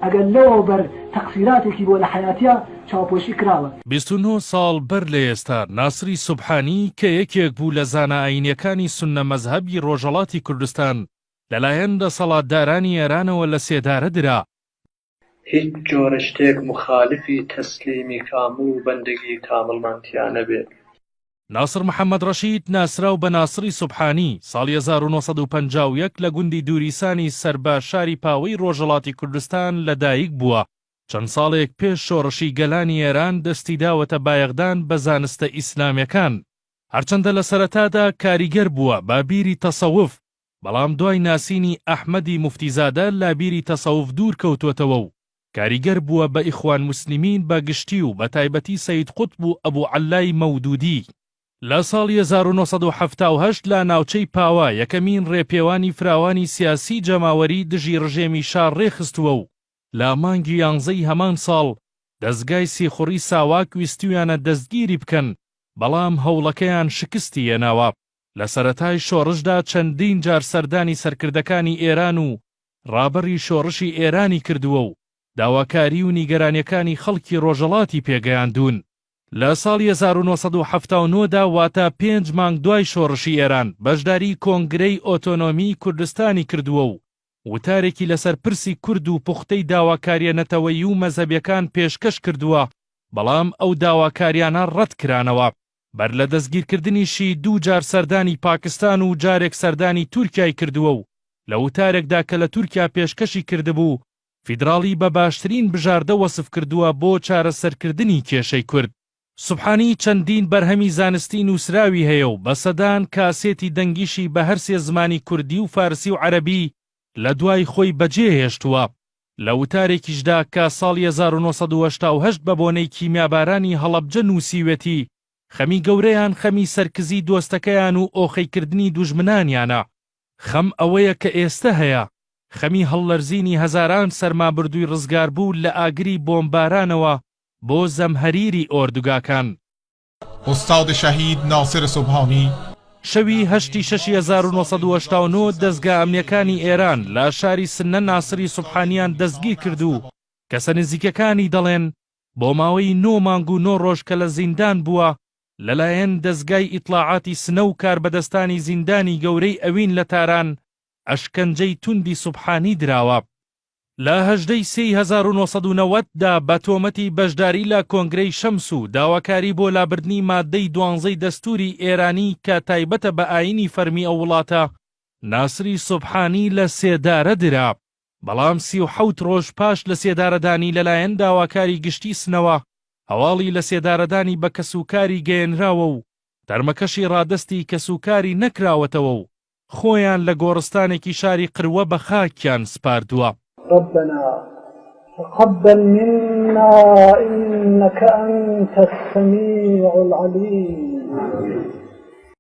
ئەگەر لەوە بەر تەقسیراتێکی بۆ لە حیاتیە چاوپۆشی کراوە. 29 ساڵ بەر لە ئێستا ناسری سوبحانی کە یەکێک بوو لە زانائینیەکانی سوننە مەزهەبی ڕۆژهەڵاتی کوردستان لەلایەن دەسەڵاتدارانی ئێرانەوە لە سێدارە درا. هیچ جۆرە شتێک مخالفی تەسلیمی کامل و بەندگی کامڵمانتیان نەبێت. ناسر محەممەد ڕەشید ناسراو بە ناسری سوبحانی ساڵی 1951 لە گوندی دووریسانی سەربە شاری پاوەی ڕۆژهەڵاتی کوردستان لەدایک بووە. چەند ساڵێک پێش شۆڕشی گەلانی ئێران دەستی داوەتە بایەغدان بە زانستە ئیسلامیەکان. هەرچەندە لە سەرەتادا کاریگەر بووە با بیری تەسەوف، بەڵام دوای ناسینی ئەحمەدی موفتیزادە لا بیری تەسەوف دوور کەوتوتەوە و کاریگەر بووە بە ئیخوان موسلیمین بە گشتی و بە تایبەتی سەید قوتب و ئەبوو عەلای مەودودی. لە ساڵی 1970 لە ناوچەی پاوا یەکەمین ڕێپێوانی فراوانی سیاسی جەماوەری دژی ڕژێمی شار ڕێخستووە و لە مانگی 11 هەمان ساڵ دەستگای سیخوڕی ساواک ویستویانە دەستگیری بکەن، بەڵام هەوڵەکەیان شکستی هێناوە. لە سەرەتای شۆڕشدا چەندین جار سەردانی سەرکردەکانی ئێران و ڕابەری شۆڕشی ئێرانی کردووە و داواکاری و نیگەرانیەکانی خەڵکی ڕۆژهەڵاتی پێگەیاندون. لە ساڵی 1979 دا واتە 5 مانگ دوای شۆڕشی ئێران بەشداری کۆنگرەی ئۆتۆنۆمی کوردستانی کردووە و وتارێکی لەسەر پرسی کورد و پوختەی داواکاریە نەتەوەیی و مەزەبیەکان پێشکەش کردووە، بەڵام ئەو داواکاریانە ڕەت کرانەوە. بەر لە دەستگیرکردنیشی 2 جار سەردانی پاکستان و جارێک سەردانی تورکیای کردووە و لە وتارێکدا کە لە تورکیا پێشکەشی کردبوو فیدراڵی بە باشترین بژاردە وەسف کردووە بۆ چارەسەرکردنی کێشەی کورد. سوبحانی چەندین بەرهەمی زانستی نووسراوی هەیە و بە سەدان کاسێتی دەنگیشی بە هەرسێ زمانی کوردی و فارسی و عەرەبی لە دوای خۆی بەجێهێشتووە. لە وتارێکیشدا کە ساڵی 1980 بە بۆنەی کیمیابارانی هەڵەبجە نووسیوێتی خەمی گەورەیان خەمی سەرکزی دۆستەکەیان و ئۆخەیکردنی دوژمنانیانە. خەم ئەوەیە کە ئێستا هەیە، خەمی هەڵلەرزینی هەزاران سەرمابردووی ڕزگار بوو لە ئاگری بۆمبارانەوە بۆ زەمهەریری ئۆردوگاکان. ئوستاد شەهید ناسر سوبحانی شەوی 8 6 1989 دەستگا ئەمنیەکانی ئێران لە شاری سنە ناسری سوبحانیان دەستگیر کرد و کەسە نزیکەکانی دەڵێن بۆ ماوەی 9 مانگ و 9 ڕۆژ کە لە زیندان بووە لەلایەن دەستگای ئیطلاعاتی سنە و کاربەدەستانی زیندانی گەورەی ئەوین لە تاران ئەشکەنجەی توندی سوبحانی دراوە. لە 18 سێی 1990 دا بە تۆمەتی بەشداری لە کۆنگرەی شەمس و داواکاری بۆ لابردنی مادەی 12 دەستوری ئێرانی کە تایبەتە بە ئاینی فەرمی ئەو وڵاتە ناسری سوبحانی لە سێدارە درا. بەڵام 37 ڕۆژ پاش لە سێدارەدانی لەلایەن داواکاری گشتی سنەوە هەواڵی لە سێدارەدانی بە کەسوکاری گەیەنراوە و تەرمەکەشی ڕادەستی کەسوکاری نەکراوەتەوە و خۆیان لە گۆڕستانێکی شاری قروە بە خاکیان سپاردووە. ربنا تقبل منا إنك أنت السميع العليم.